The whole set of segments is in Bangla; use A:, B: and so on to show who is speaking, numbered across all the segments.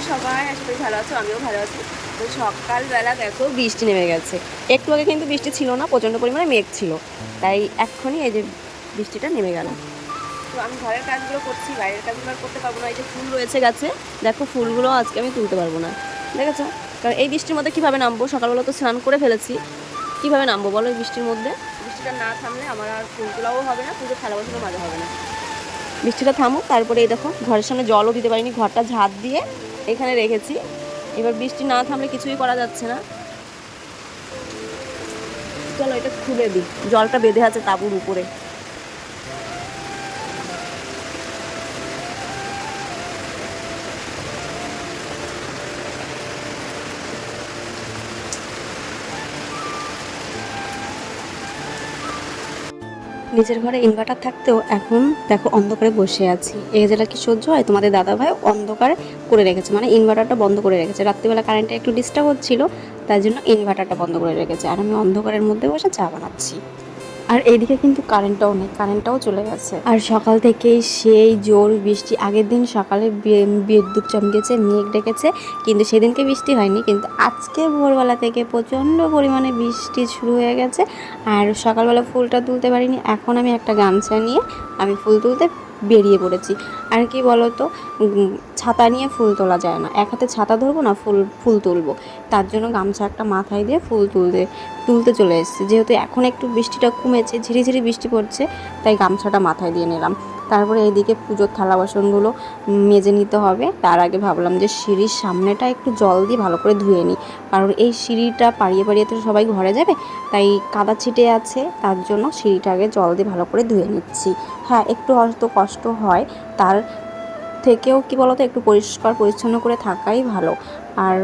A: সবাই, আশা করি ভালো আছো, আমিও ভালো আছি। তো সকালবেলা দেখো বৃষ্টি নেমে গেছে। একটু আগে কিন্তু বৃষ্টি ছিল না, প্রচণ্ড পরিমাণে মেঘ ছিল, তাই এক্ষুনি এই যে বৃষ্টিটা নেমে গেল। তো আমি ঘরের কাজগুলো করছি, বাইরের কাজগুলো আর করতে পারবো না। এই যে ফুল রয়েছে গাছে, দেখো ফুলগুলো আজকে আমি তুলতে পারবো না, দেখেছো? কারণ এই বৃষ্টির মধ্যে কীভাবে নামবো? সকালবেলা তো স্নান করে ফেলেছি, কীভাবে নামবো বলো এই বৃষ্টির মধ্যে? বৃষ্টিটা না থামলে আমার আর ফুল তোলাও হবে না, পুজো থালা বাসনও মাজা হবে না। বৃষ্টিটা থামুক, তারপরে এই দেখো ঘরের সামনে জলও দিতে পারিনি, ঘরটা ঝাঁট দিয়ে এখানে রেখেছি। এবার বৃষ্টি না থামলে কিছুই করা যাচ্ছে না। চলো এটা খুলে দিই, জলটা বেঁধে আছে তাঁবুর উপরে। নিজের ঘরে ইনভার্টার থাকতেও এখন দেখো অন্ধকারে বসে আছি। এই যেটা কি সহ্য হয়? তোমাদের দাদাভাই অন্ধকার করে রেখেছে, মানে ইনভার্টারটা বন্ধ করে রেখেছে। রাত্রিবেলা কারেন্টটা একটু ডিস্টার্ব হচ্ছিল, তাই জন্য ইনভার্টারটা বন্ধ করে রেখেছে, আর আমি অন্ধকারের মধ্যে বসে চা বানাচ্ছি। আর এইদিকে কিন্তু কারেন্টটাও নেই, কারেন্টটাও চলে গেছে। আর সকাল থেকেই সেই জোর বৃষ্টি। আগের দিন সকালে বিদ্যুৎ চমকেছে, মেঘ ডেকেছে, কিন্তু সেদিনকে বৃষ্টি হয়নি। কিন্তু আজকে ভোরবেলা থেকে প্রচণ্ড পরিমাণে বৃষ্টি শুরু হয়ে গেছে। আর সকালবেলা ফুলটা তুলতে পারিনি, এখন আমি একটা গামছা নিয়ে আমি ফুল তুলতে বেরিয়ে পড়েছি। আর কি বলো তো, ছাতা নিয়ে ফুল তোলা যায় না, এক হাতে ছাতা ধরবো না, ফুল তুলবো, তার জন্য গামছা একটা মাথায় দিয়ে ফুল তুলতে চলে এসেছি। যেহেতু এখন একটু বৃষ্টিটা কমেছে, ঝিরিঝিরি বৃষ্টি পড়ছে, তাই গামছাটা মাথায় দিয়ে নিলাম। তারপরে এইদিকে পুজোর থালা বাসনগুলো মেজে নিতে হবে। তার আগে ভাবলাম যে সিঁড়ির সামনেটা একটু জল দিয়ে ভালো করে ধুয়ে নিই, কারণ এই সিঁড়িটা পাড়িয়ে পাড়িয়ে তো সবাই ঘরে যাবে, তাই কাদা ছিটে আছে, তার জন্য সিঁড়িটা আগে জল দিয়ে ভালো করে ধুয়ে নিচ্ছি। হ্যাঁ, একটু হয়তো কষ্ট হয়, তার থেকেও কি বলতো, একটু পরিষ্কার পরিচ্ছন্ন করে থাকাই ভালো। আর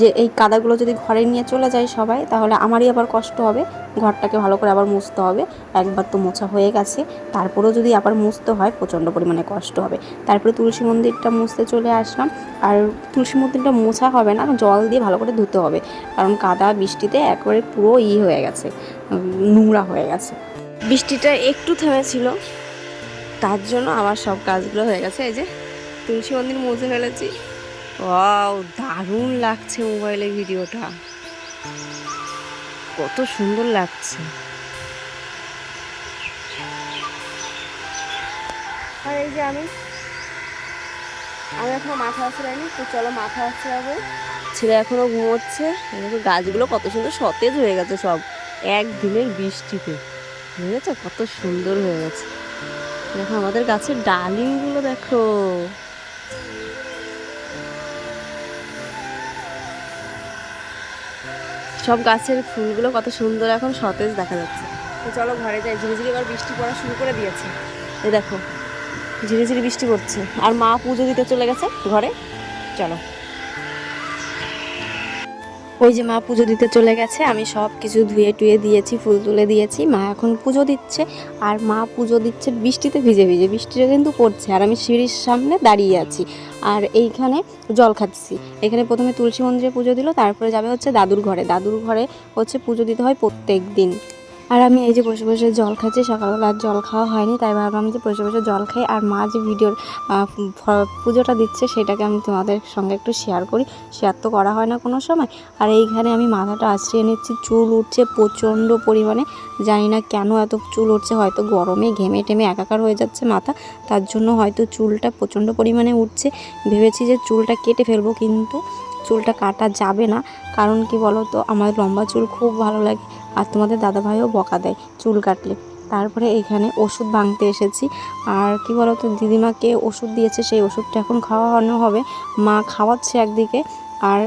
A: যে এই কাদাগুলো যদি ঘরে নিয়ে চলে যায় সবাই, তাহলে আমারই আবার কষ্ট হবে, ঘরটাকে ভালো করে আবার মুছতে হবে। একবার তো মোছা হয়ে গেছে, তারপরেও যদি আবার মুছতে হয় প্রচণ্ড পরিমাণে কষ্ট হবে। তারপরে তুলসী মন্দিরটা মুছতে চলে আসলাম। আর তুলসী মন্দিরটা মোছা হবে না, জল দিয়ে ভালো করে ধুতে হবে, কারণ কাদা বৃষ্টিতে একবারে পুরো হয়ে গেছে, নোংরা হয়ে গেছে। বৃষ্টিটা একটু থেমেছিল, তার জন্য আমার সব কাজগুলো হয়ে গেছে। এই যে তুলসী মন্দির মুছে ফেলেছি। ওয়াও, দারুণ লাগছে মোবাইলে ভিডিওটা, কত সুন্দর লাগছে। আর এই যে আমি এখনো মাথা আছড়াইনি, তো চলো মাথা আছড়াবো। ছেলে এখনো ঘুমোচ্ছে। দেখো গাছগুলো কত সুন্দর সতেজ হয়ে গেছে সব, একদিনের বৃষ্টিতে, বুঝেছো কত সুন্দর হয়ে গেছে। দেখো আমাদের গাছের ডালিমগুলো দেখো, সব গাছের ফুলগুলো কত সুন্দর এখন সতেজ দেখা যাচ্ছে। তো চলো ঘরে যাই, ঝিরিঝিরি এবার বৃষ্টি পড়া শুরু করে দিয়েছে। এই দেখো ঝিরিঝিরি বৃষ্টি পড়ছে, আর মা পুজো দিতে চলে গেছে ঘরে। চলো, ওই যে মা পুজো দিতে চলে গেছে, আমি সব কিছু ধুয়ে টুয়ে দিয়েছি, ফুল তুলে দিয়েছি, মা এখন পুজো দিচ্ছে। আর মা পুজো দিচ্ছে বৃষ্টিতে ভিজে ভিজে, বৃষ্টিটা কিন্তু পড়ছে, আর আমি সিঁড়ির সামনে দাঁড়িয়ে আছি আর এইখানে জল খাচ্ছি। এখানে প্রথমে তুলসী মন্দিরে পুজো দিল, তারপরে যাবে হচ্ছে দাদুর ঘরে। দাদুর ঘরে হচ্ছে পুজো দিতে হয় প্রত্যেক দিন। আর আমি এই যে বসে বসে জল খাচ্ছি, সকালবেলা আর জল খাওয়া হয়নি, তাই ভাবলাম যে বসে বসে জল খাই। আর মা যে ভিডিওর পুজোটা দিচ্ছে, সেটাকে আমি তোমাদের সঙ্গে একটু শেয়ার করি, শেয়ার তো করা হয় না কোনো সময়। আর এইখানে আমি মাথাটা আঁচড়িয়ে নিচ্ছি, চুল উঠছে প্রচণ্ড পরিমাণে, জানি না কেন এত চুল উঠছে, হয়তো গরমে ঘেমে টেমে একাকার হয়ে যাচ্ছে মাথা, তার জন্য হয়তো চুলটা প্রচণ্ড পরিমাণে উঠছে। ভেবেছি যে চুলটা কেটে ফেলবো, কিন্তু চুলটা কাটা যাবে না, কারণ কি বলো তো, আমার লম্বা চুল খুব ভালো লাগে, আর তোমাদের দাদাভাইও বকা দেয় চুল কাটলে। তারপরে এখানে ওষুধ ভাঙতে এসেছি। আর কি বলো তো, দিদিমাকে ওষুধ দিয়েছে, সেই ওষুধটা এখন খাওয়ানো হবে। মা খাওয়াচ্ছে একদিকে, আর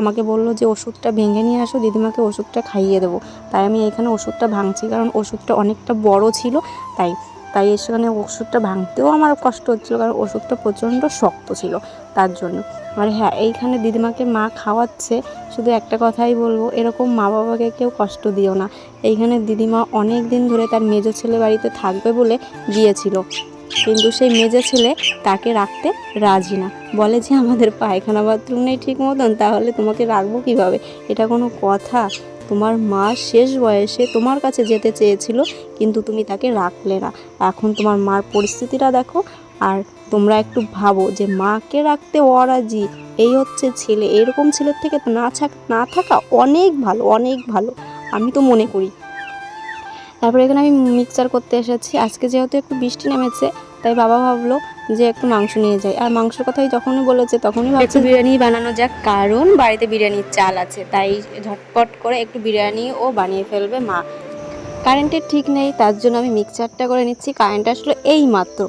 A: আমাকে বললো যে ওষুধটা ভেঙে নিয়ে আসো, দিদিমাকে ওষুধটা খাইয়ে দেবো। তাই আমি এখানে ওষুধটা ভাঙছি, কারণ ওষুধটা অনেকটা বড় ছিল, তাই তাই সেখানে ওষুধটা ভাঙতেও আমার কষ্ট হচ্ছিলো, কারণ ওষুধটা প্রচণ্ড শক্ত ছিল, তার জন্য। আর হ্যাঁ, এইখানে দিদিমাকে মা খাওয়াচ্ছে। শুধু একটা কথাই বলবো, এরকম মা বাবাকে কেউ কষ্ট দিও না। এইখানে দিদিমা অনেক দিন ধরে তার মেজো ছেলে বাড়িতে থাকবে বলে দিয়েছিল, কিন্তু সেই মেজো ছেলে তাকে রাখতে রাজি না, বলে যে আমাদের পায়খানা বাথরুম নেই ঠিক মতন, তাহলে তোমাকে রাখবো কীভাবে? এটা কোনো কথা? তোমার মা শেষ বয়সে তোমার কাছে যেতে চেয়েছিল, কিন্তু তুমি তাকে রাখলে না। এখন তোমার মার পরিস্থিতিটা দেখো, আর তোমরা একটু ভাবো যে মাকে রাখতে অরাজি, এই হচ্ছে ছেলে। এরকম ছেলের থেকে তো না থাকা অনেক ভালো, অনেক ভালো আমি তো মনে করি। তারপরে এখানে আমি মিক্সচার করতে এসেছি। আজকে যেহেতু একটু বৃষ্টি নেমেছে, তাই বাবা ভাবলো যে একটু মাংস নিয়ে যাই। আর মাংসের কথাই যখনই বলেছে তখনই ভাবছি বিরিয়ানি বানানো যাক, কারণ বাড়িতে বিরিয়ানির চাল আছে। তাই ঝটপট করে একটু বিরিয়ানিও বানিয়ে ফেলবে মা। কারেন্টের ঠিক নেই, তার জন্য আমি মিক্সচারটা করে নিচ্ছি। কারেন্ট আসলো এই মাত্র,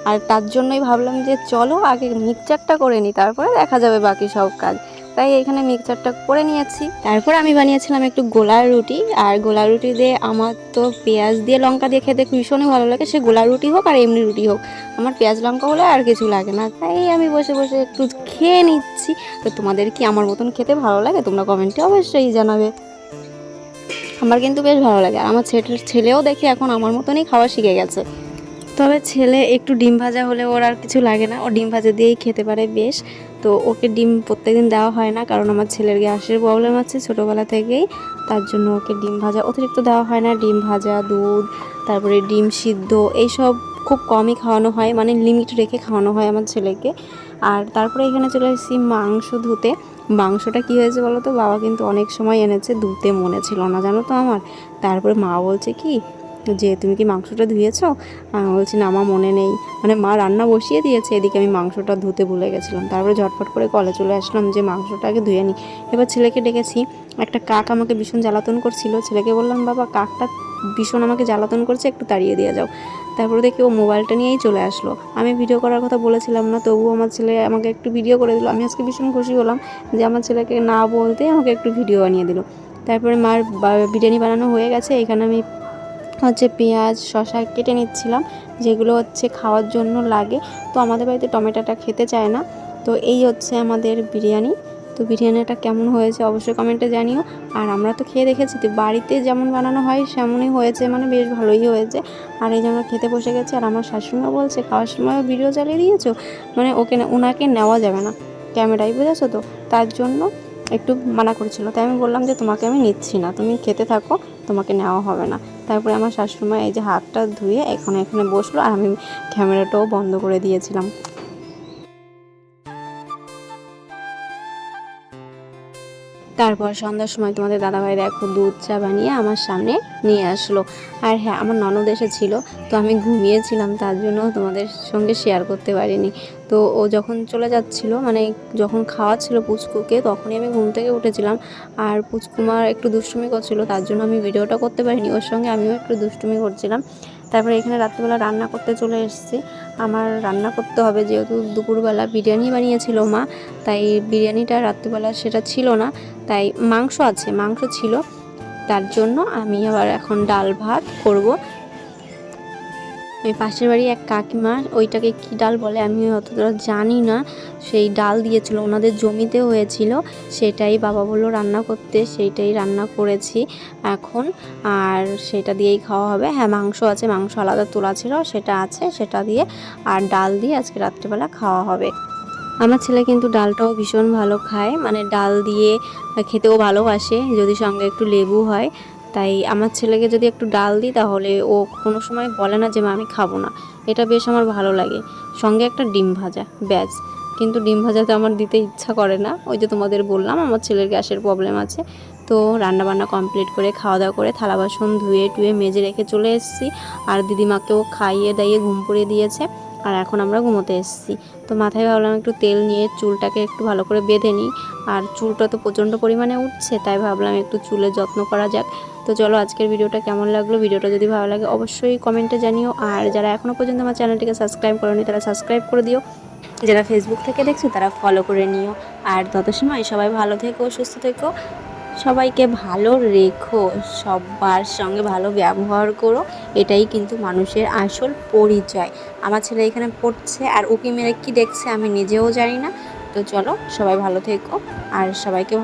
A: আর তার জন্যই ভাবলাম যে চলো আগে মিক্সচারটা করে নিই, তারপরে দেখা যাবে বাকি সব কাজ। তাই এখানে মিক্সচারটা করে নিয়েছি। তারপর আমি বানিয়েছিলাম একটু গোলা রুটি। আর গোলা রুটি দিয়ে আমার তো পেঁয়াজ দিয়ে লঙ্কা দিয়ে খেতে ভীষণই ভালো লাগে, সে গোলা রুটি হোক আর এমনি রুটি হোক, আমার পেঁয়াজ লঙ্কা হলে আর কিছু লাগে না। তাই আমি বসে বসে একটু খেয়ে নিচ্ছি। তো তোমাদের কি আমার মতন খেতে ভালো লাগে? তোমরা কমেন্টে অবশ্যই জানাবে। আমার কিন্তু বেশ ভালো লাগে, আর আমার ছেলেও দেখি এখন আমার মতনই খাওয়া শিখে গেছে। তবে ছেলে একটু ডিম ভাজা হলে ওর আর কিছু লাগে না, ও ডিম ভাজা দিয়েই খেতে পারে বেশ। তো ওকে ডিম প্রত্যেকদিন দেওয়া হয় না, কারণ আমার ছেলের গ্যাসের প্রবলেম আছে ছোটোবেলা থেকেই। তার জন্য ওকে ডিম ভাজা অতিরিক্ত দেওয়া হয় না। ডিম ভাজা, দুধ, তারপরে ডিম সিদ্ধ এইসব খুব কমই খাওয়ানো হয়, মানে লিমিট রেখে খাওয়ানো হয় আমার ছেলেকে। আর তারপরে এখানে চলে এসেছি মাংস ধুতে। মাংসটা কী হয়েছে বলো তো, বাবা কিন্তু অনেক সময় এনেছে, ধুতে মনে ছিল না জানো তো আমার। তারপরে মা বলছে কি যে তুমি কি মাংসটা ধুয়েছো? আমি বলছি না মা, মনে নেই। মানে মা রান্না বসিয়ে দিয়েছে, এদিকে আমি মাংসটা ধুতে ভুলে গেছিলাম। তারপরে ঝটপট করে কলে চলে আসলাম যে মাংসটা আগে ধুয়ে নিই। এবার ছেলেকে ডেকেছি। একটা কাক আমাকে ভীষণ জ্বালাতন করছিল। ছেলেকে বললাম বাবা কাকটা ভীষণ আমাকে জ্বালাতন করছে, একটু তাড়িয়ে দিয়ে যাও। তারপরে দেখি ও মোবাইলটা নিয়েই চলে আসলো। আমি ভিডিও করার কথা বলেছিলাম না, তবুও আমার ছেলে আমাকে একটু ভিডিও করে দিল। আমি আজকে ভীষণ খুশি হলাম যে আমার ছেলেকে না বলতেই আমাকে একটু ভিডিও বানিয়ে দিল। তারপরে মার বিরিয়ানি বানানো হয়ে গেছে। এখানে আমি হচ্ছে পেঁয়াজ শসা কেটে নিচ্ছিলাম, যেগুলো হচ্ছে খাওয়ার জন্য লাগে। তো আমাদের বাড়িতে টমেটোটা খেতে চায় না। তো এই হচ্ছে আমাদের বিরিয়ানি। তো বিরিয়ানিটা কেমন হয়েছে অবশ্যই কমেন্টে জানিও। আর আমরা তো খেয়ে দেখেছি, তো বাড়িতে যেমন বানানো হয় সেমনই হয়েছে, মানে বেশ ভালোই হয়েছে। আর এই যে আমরা খেতে বসে গেছি, আর আমার শাশুড়িমা বলছে খাওয়ার সময় ভিডিও চালিয়ে দিয়েছো, মানে ওনাকে নেওয়া যাবে না ক্যামেরায়, বুঝেছো তো, তার জন্য একটু মানা করেছিল। তাই আমি বললাম যে তোমাকে আমি নিচ্ছি না, তুমি খেতে থাকো, তোমাকে নেওয়া হবে না। তারপরে আমার শাশুড়িমা এই যে হাতটা ধুয়ে এখানে বসলো, আর আমি ক্যামেরাটাও বন্ধ করে দিয়েছিলাম। তারপর সন্ধ্যার সময় তোমাদের দাদাভাই দেখো দুধ চা বানিয়ে আমার সামনে নিয়ে আসলো। আর হ্যাঁ, আমার ননদ এসেছিল, তো আমি ঘুমিয়েছিলাম, তার জন্য তোমাদের সঙ্গে শেয়ার করতে পারিনি। তো ও যখন চলে যাচ্ছিল, মানে যখন খাওয়াচ্ছিল পুচকুকে, তখনই আমি ঘুম থেকে উঠেছিলাম। আর পুচকুমার একটু দুষ্টুমি করছিল, তার জন্য আমি ভিডিওটা করতে পারিনি। ওর সঙ্গে আমিও একটু দুষ্টুমি করছিলাম। তারপরে এখানে রাত্রিবেলা রান্না করতে চলে এসেছি। আমার রান্না করতে হবে, যেহেতু দুপুরবেলা বিরিয়ানি বানিয়েছিল মা, তাই বিরিয়ানিটা রাত্রিবেলা সেটা ছিল না, তাই মাংস ছিল। তার জন্য আমি আবার এখন ডাল ভাত করব। ওই পাশের বাড়ি এক কাকিমা, ওইটাকে কি ডাল বলে আমি অতটা জানি না, সেই ডাল দিয়েছিল, ওনাদের জমিতে হয়েছিল, সেটাই বাবা বললো রান্না করতে, সেইটাই রান্না করেছি এখন। আর সেটা দিয়েই খাওয়া হবে। হ্যাঁ, মাংস আছে, মাংস আলাদা তোলা ছিল, সেটা আছে, সেটা দিয়ে আর ডাল দিয়ে আজকে রাত্রিবেলা খাওয়া হবে। আমার ছেলে কিন্তু ডালটাও ভীষণ ভালো খায়, মানে ডাল দিয়ে খেতেও ভালোবাসে, যদি সঙ্গে একটু লেবু হয়। তাই আমার ছেলেকে যদি একটু ডাল দিই, তাহলে ও কোনো সময় বলে না যে মা আমি খাবো না। এটা বেশ আমার ভালো লাগে। সঙ্গে একটা ডিম ভাজা, ব্যাস। কিন্তু ডিম ভাজাতে আমার দিতে ইচ্ছা করে না, ওই যে তোমাদের বললাম আমার ছেলের গ্যাসের প্রবলেম আছে। তো রান্নাবান্না কমপ্লিট করে খাওয়া দাওয়া করে থালা বাসন ধুয়ে টুয়ে মেজে রেখে চলে এসেছি। আর দিদিমাকেও খাইয়ে দাইয়ে ঘুম পাড়িয়ে দিয়েছে, আর এখন আমরা ঘুমোতে এসেছি। তো মাথায় ভাবলাম একটু তেল নিয়ে চুলটাকে একটু ভালো করে বেঁধে নিই। আর চুলটা তো প্রচণ্ড পরিমাণে উঠছে, তাই ভাবলাম একটু চুলের যত্ন করা যাক। তো চলো আজকের ভিডিওটা কেমন লাগলো, ভিডিওটা যদি ভালো লাগে অবশ্যই কমেন্টে জানিও। আর যারা এখনও পর্যন্ত আমার চ্যানেলটিকে সাবস্ক্রাইব করেনি তারা সাবস্ক্রাইব করে দিও, যারা ফেসবুক থেকে দেখছো তারা ফলো করে নিও। আর তত সময় সবাই ভালো থেকো, সুস্থ থেকো, সবাইকে ভালো রেখো, সবার সঙ্গে ভালো ব্যবহার করো, এটাই কিন্তু মানুষের আসল পরিচয়। আমার ছেলে এখানে পড়ছে, আর উকি মেরে কি দেখছে আমি নিজেও জানি না। তো চলো সবাই ভালো থেকো, আর সবাইকে